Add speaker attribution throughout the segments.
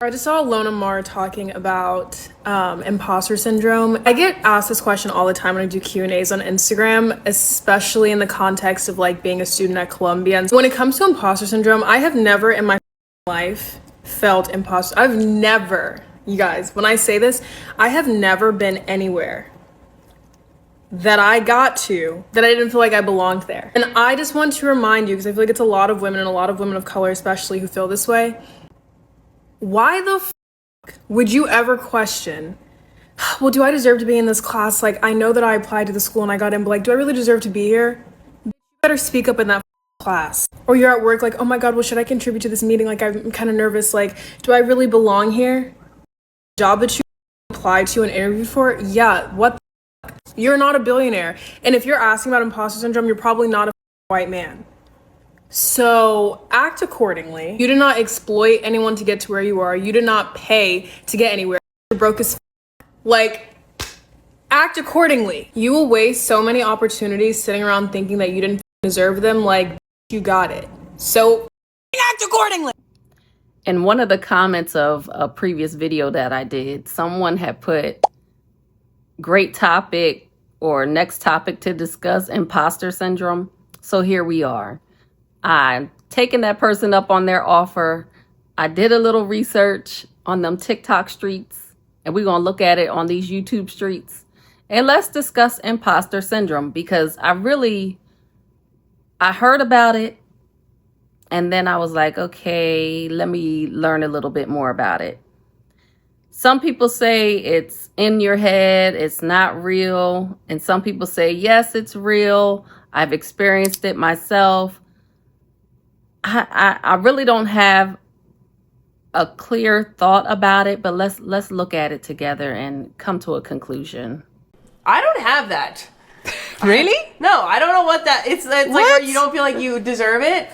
Speaker 1: I just saw Ilona Maher talking about imposter syndrome. I get asked this question all the time when I do Q&As on Instagram, especially in the context of like being a student at Columbia. And when it comes to imposter syndrome, I have never in my life felt imposter. I've never, you guys, when I say this, I have never been anywhere that I got to that I didn't feel like I belonged there. And I just want to remind you, because I feel like it's a lot of women and a lot of women of color especially who feel this way. Why the would you ever question, well, do I deserve to be in this class? Like, I know that I applied to the school and I got in, but like, do I really deserve to be here? You better speak up in that class. Or you're at work like, oh my God, well, should I contribute to this meeting? Like, I'm kind of nervous. Like, do I really belong here? Job that you applied to and interviewed for? Yeah, what the You're not a billionaire. And if you're asking about imposter syndrome, you're probably not a white man. So act accordingly. You did not exploit anyone to get to where you are. You did not pay to get anywhere. You're broke as like, act accordingly. You will waste so many opportunities sitting around thinking that you didn't deserve them. Like, you got it. So act accordingly.
Speaker 2: In one of the comments of a previous video that I did, someone had put great topic or next topic to discuss, imposter syndrome. So here we are. I'm taking that person up on their offer. I did a little research on them TikTok streets, and we're going to look at it on these YouTube streets. And let's discuss imposter syndrome, because I heard about it, and then I was like, okay, let me learn a little bit more about it. Some people say it's in your head, it's not real. And some people say, yes, it's real. I've experienced it myself. I really don't have a clear thought about it, but let's look at it together and come to a conclusion.
Speaker 3: I don't have that.
Speaker 4: Really?
Speaker 3: No, I don't know what that. It's like where you don't feel like you deserve it.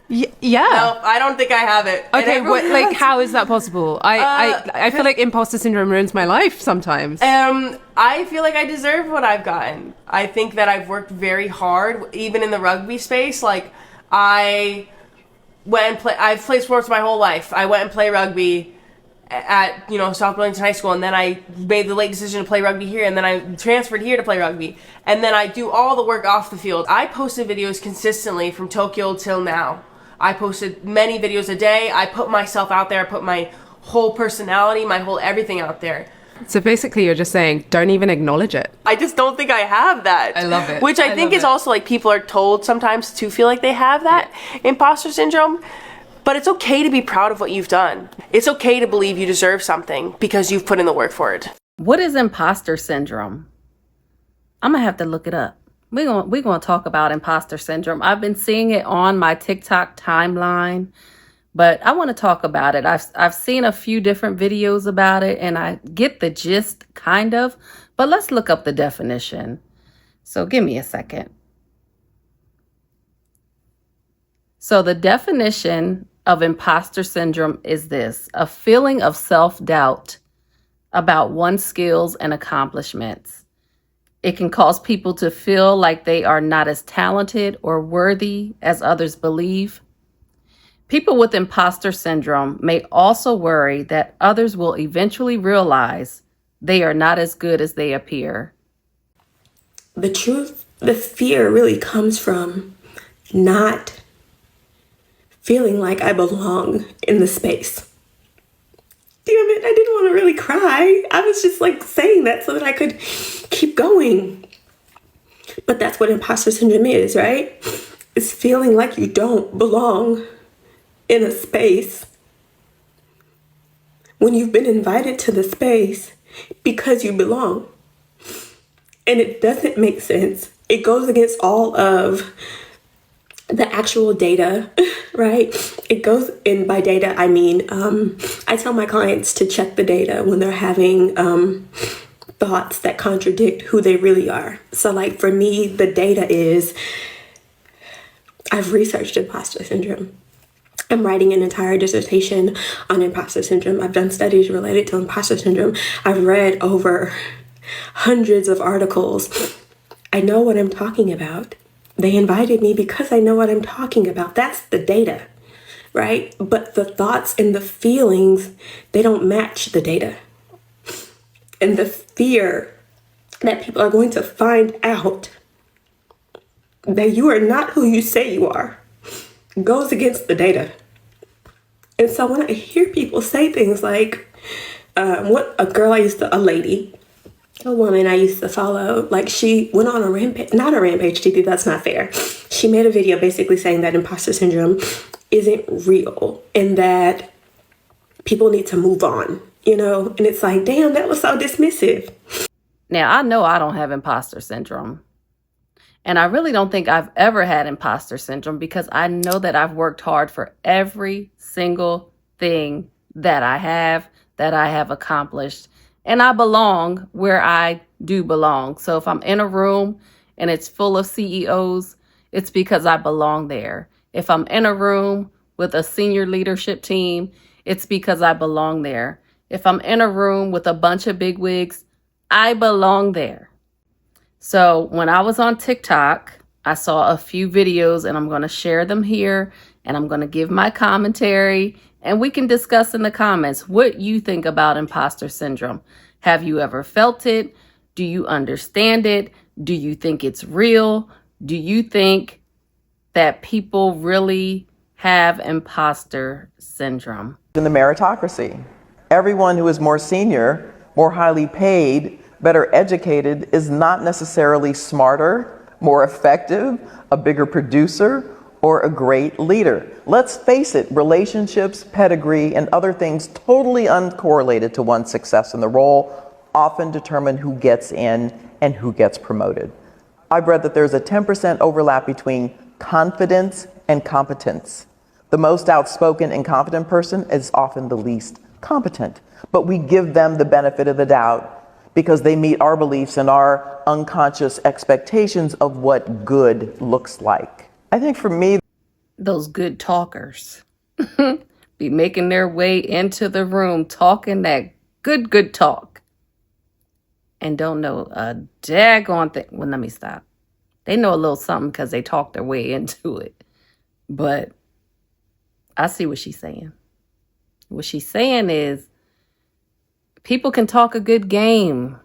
Speaker 4: Yeah.
Speaker 3: No, I don't think I have it.
Speaker 4: Okay, how is that possible? I feel like imposter syndrome ruins my life sometimes.
Speaker 3: I feel like I deserve what I've gotten. I think that I've worked very hard, even in the rugby space. Like, I've played sports my whole life. I went and played rugby at, South Burlington High School, and then I made the late decision to play rugby here, and then I transferred here to play rugby. And then I do all the work off the field. I posted videos consistently from Tokyo till now. I posted many videos a day. I put myself out there. I put my whole personality, my whole everything out there.
Speaker 4: So basically you're just saying, don't even acknowledge it.
Speaker 3: I just don't think I have that.
Speaker 4: I love it.
Speaker 3: Which I think is also like people are told sometimes to feel like they have that imposter syndrome. But it's okay to be proud of what you've done. It's okay to believe you deserve something because you've put in the work for it.
Speaker 2: What is imposter syndrome? I'm going to have to look it up. We're going to talk about imposter syndrome. I've been seeing it on my TikTok timeline, but I want to talk about it. I've seen a few different videos about it, and I get the gist, kind of. But let's look up the definition. So give me a second. So the definition of imposter syndrome is this: a feeling of self-doubt about one's skills and accomplishments. It can cause people to feel like they are not as talented or worthy as others believe. People with imposter syndrome may also worry that others will eventually realize they are not as good as they appear.
Speaker 5: The fear really comes from not feeling like I belong in the space. Damn it, I didn't want to really cry. I was just like saying that so that I could keep going. But that's what imposter syndrome is, right? It's feeling like you don't belong in a space when you've been invited to the space because you belong. And it doesn't make sense. It goes against all of the actual data, right? It goes in by data. I mean, I tell my clients to check the data when they're having thoughts that contradict who they really are. So like for me, the data is, I've researched imposter syndrome. I'm writing an entire dissertation on imposter syndrome. I've done studies related to imposter syndrome. I've read over hundreds of articles. I know what I'm talking about. They invited me because I know what I'm talking about. That's the data. right? But the thoughts and the feelings, they don't match the data. And the fear that people are going to find out that you are not who you say you are goes against the data. And so when I hear people say things like, a woman I used to follow, like she went on a rampage, not a rampage, DeeDee, that's not fair. She made a video basically saying that imposter syndrome isn't real and that people need to move on, you know? And it's like, damn, that was so dismissive.
Speaker 2: Now, I know I don't have imposter syndrome. And I really don't think I've ever had imposter syndrome because I know that I've worked hard for every single thing that I have accomplished. And I belong where I do belong. So if I'm in a room and it's full of CEOs, it's because I belong there. If I'm in a room with a senior leadership team, it's because I belong there. If I'm in a room with a bunch of bigwigs, I belong there. So when I was on TikTok, I saw a few videos and I'm going to share them here and I'm going to give my commentary and we can discuss in the comments what you think about imposter syndrome. Have you ever felt it? Do you understand it? Do you think it's real? Do you think that people really have imposter syndrome?
Speaker 6: In the meritocracy, everyone who is more senior, more highly paid, better educated is not necessarily smarter, more effective, a bigger producer, or a great leader. Let's face it, relationships, pedigree, and other things totally uncorrelated to one's success in the role often determine who gets in and who gets promoted. I've read that there's a 10% overlap between confidence and competence. The most outspoken and confident person is often the least competent, but we give them the benefit of the doubt because they meet our beliefs and our unconscious expectations of what good looks like. I think for me,
Speaker 2: those good talkers be making their way into the room talking that good talk and don't know a daggone thing. Well, let me stop. They know a little something because they talk their way into it. But I see what she's saying. What she's saying is people can talk a good game.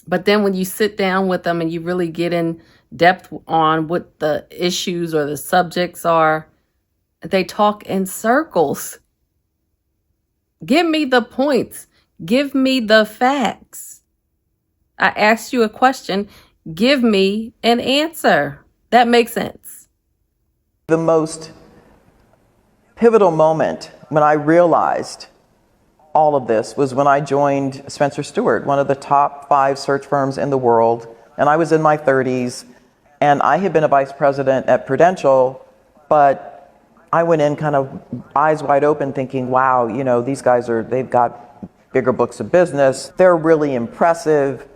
Speaker 2: But then when you sit down with them and you really get in depth on what the issues or the subjects are, they talk in circles. Give me the points. Give me the facts. I asked you a question. Give me an answer. That makes sense.
Speaker 6: the most pivotal moment when I realized all of this was when I joined Spencer Stuart, one of the top 5 search firms in the world. And I was in my 30s, and I had been a vice president at Prudential, but I went in kind of eyes wide open thinking, wow, you know, these guys they've got bigger books of business. They're really impressive.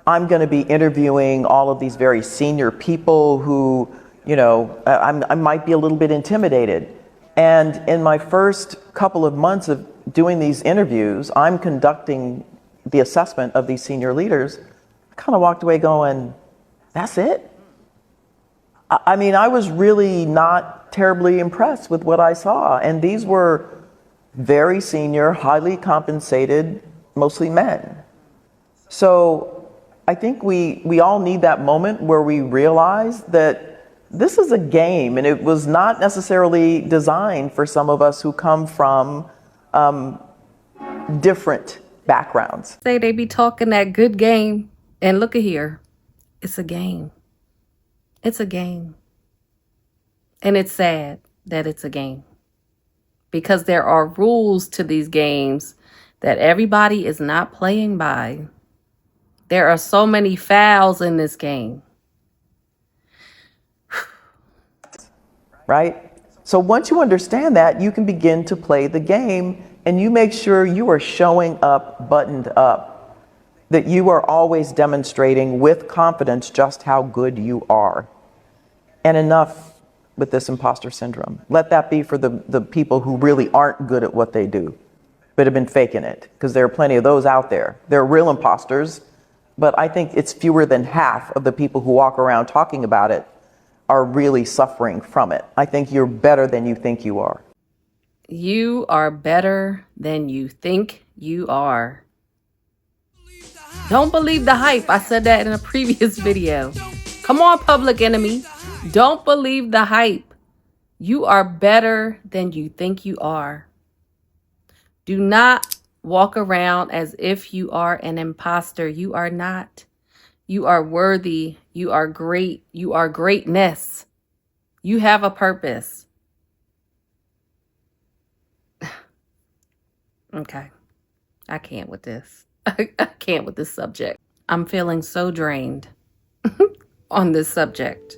Speaker 6: I'm going to be interviewing all of these very senior people who, you know, I might be a little bit intimidated. And in my first couple of months of doing these interviews, I'm conducting the assessment of these senior leaders. I kind of walked away going, that's it? I mean, I was really not terribly impressed with what I saw. And these were very senior, highly compensated, mostly men. So I think we all need that moment where we realize that this is a game, and it was not necessarily designed for some of us who come from different backgrounds.
Speaker 2: Say they be talking that good game, and look at here. It's a game. It's a game. And it's sad that it's a game, because there are rules to these games that everybody is not playing by. There are so many fouls in this game.
Speaker 6: Right? So once you understand that, you can begin to play the game, and you make sure you are showing up buttoned up, that you are always demonstrating with confidence just how good you are. And enough with this imposter syndrome. Let that be for the people who really aren't good at what they do, but have been faking it, because there are plenty of those out there. There are real imposters, but I think it's fewer than half of the people who walk around talking about it are really suffering from it. I think you're better than you think you are.
Speaker 2: You are better than you think you are. Don't believe the hype. I said that in a previous video. Come on, Public Enemy. Don't believe the hype. You are better than you think you are. Do not walk around as if you are an imposter. You are not. You are worthy. You are great. You are greatness. You have a purpose. Okay. I can't with this. I can't with this subject. I'm feeling so drained on this subject.